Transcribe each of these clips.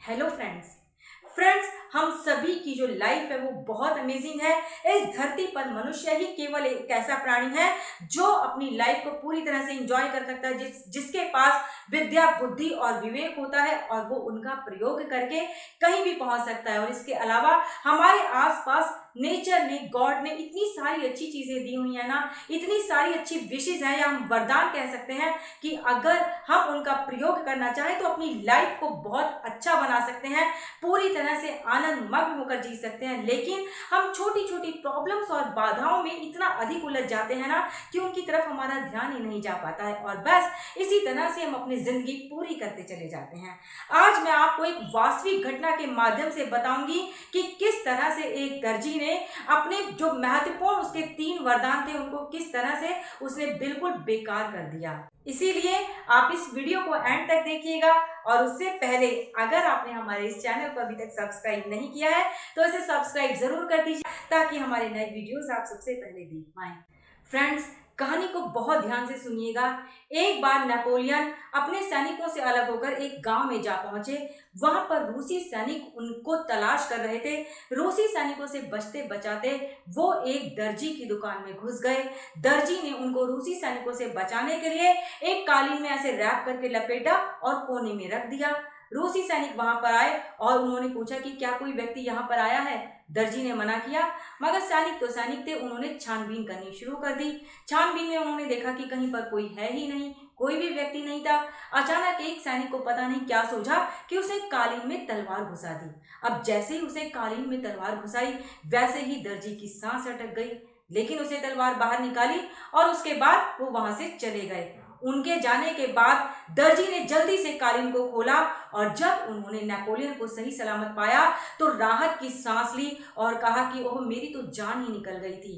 Hello friends. हम सभी की जो लाइफ है वो बहुत अमेजिंग है। इस धरती पर मनुष्य ही केवल एक ऐसा प्राणी है जो अपनी लाइफ को पूरी तरह से एंजॉय कर सकता है, जिसके पास विद्या, बुद्धि और विवेक होता है और वो उनका प्रयोग करके कहीं भी पहुंच सकता है। और इसके अलावा हमारे आसपास नेचर ने, गॉड ने इतनी सारी अच्छी चीजें दी हुई है ना, इतनी सारी अच्छी विशेष है या हम वरदान कह सकते हैं कि अगर हम उनका प्रयोग करना चाहें तो अपनी लाइफ को बहुत अच्छा बना सकते हैं, पूरी तरह से आनंद मग्न होकर जी सकते हैं। लेकिन हम छोटी छोटी प्रॉब्लम्स और बाधाओं में इतना अधिक उलझ जाते हैं ना कि उनकी तरफ हमारा ध्यान ही नहीं जा पाता है और बस इसी तरह से हम अपनी जिंदगी पूरी करते चले जाते हैं। आज मैं आपको एक वास्तविक घटना के माध्यम से बताऊंगी कि किस तरह से एक दर्जी ने अपने जो महत्वपूर्ण उसके 3 वरदान थे उनको किस तरह से उसने बिल्कुल बेकार कर दिया। इसीलिए आप इस वीडियो को एंड तक देखिएगा और उससे पहले अगर आपने हमारे इस चैनल को अभी तक सब्सक्राइब नहीं किया है तो इसे सब्सक्राइब जरूर कर दीजिए ताकि हमारे नए वीडियोस आप सबसे पहले देख पाएं। फ्रेंड्स, कहानी को बहुत ध्यान से सुनिएगा। एक बार नेपोलियन अपने सैनिकों से अलग होकर एक गांव में जा पहुंचे। वहां पर रूसी सैनिक उनको तलाश कर रहे थे। रूसी सैनिकों से बचते बचाते वो एक दर्जी की दुकान में घुस गए। दर्जी ने उनको रूसी सैनिकों से बचाने के लिए एक कालीन में ऐसे रैप करके लपेटा और कोने में रख दिया। रूसी सैनिक वहां पर आए और उन्होंने पूछा कि क्या कोई व्यक्ति यहाँ पर आया है। दर्जी ने मना किया, मगर सैनिक तो सैनिक थे, उन्होंने छानबीन करनी शुरू कर दी। छानबीन में उन्होंने देखा कि कहीं पर कोई है ही नहीं, कोई भी व्यक्ति नहीं था। अचानक एक सैनिक को पता नहीं क्या सूझा कि उसे कालीन में तलवार घुसा दी। अब जैसे ही उसे कालीन में तलवार घुसाई वैसे ही दर्जी की सांस अटक गई, लेकिन उसे तलवार बाहर निकाली और उसके बाद वो वहां से चले गए। उनके जाने के बाद दर्जी ने जल्दी से कालीन को खोला और जब उन्होंने नेपोलियन को सही सलामत पाया तो राहत की सांस ली और कहा कि ओह, मेरी तो जान ही निकल गई थी।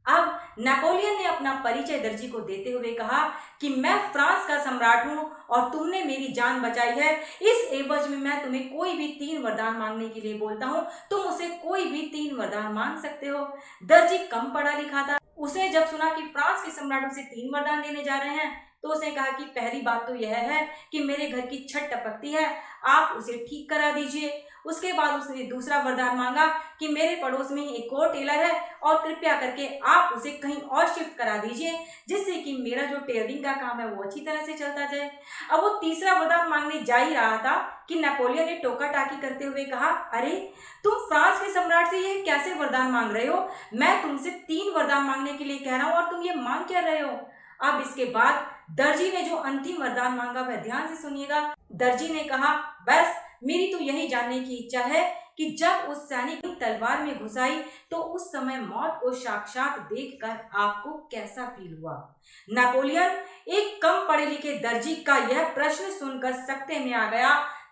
अब नेपोलियन ने अपना परिचय दर्जी को देते हुए कहा कि मैं फ्रांस का सम्राट हूं और तुमने मेरी जान बचाई है। इस एवज में मैं तुम्हें कोई भी 3 वरदान मांगने के लिए बोलता हूं, तुम उसे कोई भी 3 वरदान मांग सकते हो। दर्जी कम पढ़ा लिखा था। उसने जब सुना कि फ्रांस के सम्राट उसे 3 वरदान देने जा रहे हैं तो उसने कहा कि पहली बात तो यह है कि मेरे घर की छत टपकती है, आप उसे ठीक करा दीजिए। उसके बाद उसने दूसरा वरदान मांगा कि मेरे पड़ोस में ही एक और टेलर है और कृपया करके आप उसे कहीं और शिफ्ट करा दीजिए जिससे कि मेरा जो टेलरिंग का काम है वो अच्छी तरह से चलता जाए। अब वो तीसरा वरदान मांगने जा ही रहा था कि नेपोलियन ने टोका टाकी करते हुए कहा, अरे तुम फ्रांस के सम्राट से ये कैसे वरदान मांग रहे हो? मैं तुमसे 3 वरदान मांगने के लिए कह रहा हूँ और तुम ये मांग क्या रहे हो? अब इसके बाद दर्जी ने जो अंतिम वरदान मांगा वह ध्यान से सुनिएगा। दर्जी ने कहा, बस मेरी तो यही जानने की इच्छा है कि जब उस सैनिक की तलवार में घुसाई तो उस समय मौत को साक्षात देखकर आपको कैसा फील हुआ? नेपोलियन एक कम पढ़े लिखे दर्जी का यह प्रश्न सुनकर सकते में आ गया।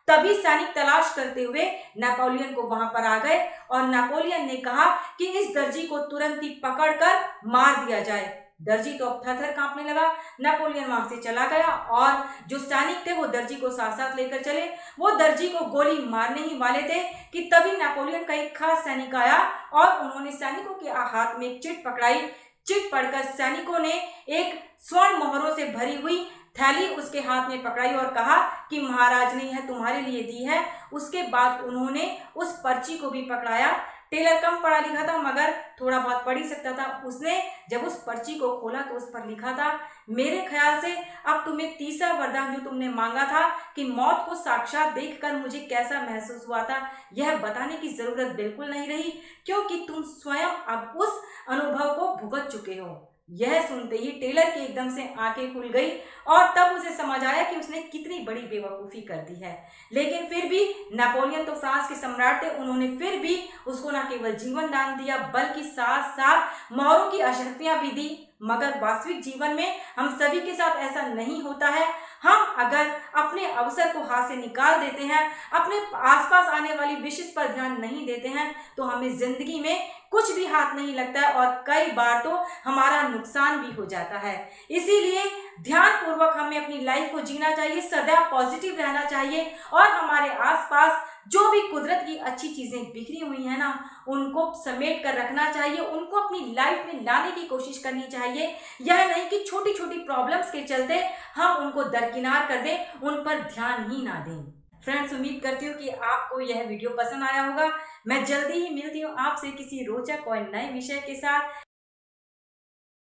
तभी सैनिक तलाश करते हुए नेपोलियन को वहां पर आ गए और नेपोलियन ने कहा कि इस दर्जी को तुरंत ही पकड़कर मार दिया जाए। दर्जी तो अब थर-थर कांपने लगा। नेपोलियन वहां से चला गया और जो सैनिक थे वो दर्जी को साथ साथ लेकर चले। वो दर्जी को गोली मारने ही वाले थे कि तभी नेपोलियन का एक खास सैनिक आया और उन्होंने सैनिकों के हाथ में एक चिट पकड़ाई। चिट पढ़कर सैनिकों ने एक स्वर्ण मोहरों से भरी हुई थैली उसके हाथ में पकड़ाई और कहा कि महाराज ने यह तुम्हारे लिए दी है। उसके बाद उन्होंने उस पर्ची को भी पकड़ाया। टेलर कम पढ़ा लिखा था मगर थोड़ा बहुत पढ़ ही सकता था। उसने जब उस पर्ची को खोला तो उस पर लिखा था, मेरे ख्याल से अब तुम्हें तीसरा वरदान जो तुमने मांगा था कि मौत को साक्षात देखकर मुझे कैसा महसूस हुआ था, यह बताने की जरूरत बिल्कुल नहीं रही क्योंकि तुम स्वयं अब उस अनुभव को भुगत चुके हो। यह सुनते ही टेलर की एकदम से आंखें खुल गई और तब उसे समझ आया कि उसने कितनी बड़ी बेवकूफ़ी कर दी है। लेकिन फिर भी नेपोलियन तो फ्रांस के सम्राट थे, उन्होंने फिर भी उसको न केवल जीवन दान दिया बल्कि साथ साथ मोहरों की अशर्फियां भी दी। मगर वास्तविक जीवन में हम सभी के साथ ऐसा नहीं होता है। हम अगर अपने अवसर को हाथ से निकाल देते हैं, अपने आसपास आने वाली विशेष पर ध्यान नहीं देते हैं तो हमें जिंदगी में कुछ भी हाथ नहीं लगता है और कई बार तो हमारा नुकसान भी हो जाता है। इसीलिए ध्यान पूर्वक हमें अपनी लाइफ को जीना चाहिए, सदैव पॉजिटिव रहना चाहिए और हमारे आसपास जो भी कुदरत की अच्छी चीजें बिखरी हुई है ना उनको समेट कर रखना चाहिए, उनको अपनी लाइफ में लाने की कोशिश करनी चाहिए। यह नहीं कि छोटी छोटी प्रॉब्लम्स के चलते हम उनको दरकिनार कर दें, उन पर ध्यान ही ना दें। फ्रेंड्स, उम्मीद करती हूँ कि आपको यह वीडियो पसंद आया होगा। मैं जल्दी ही मिलती हूँ आपसे किसी रोचक और नए विषय के साथ।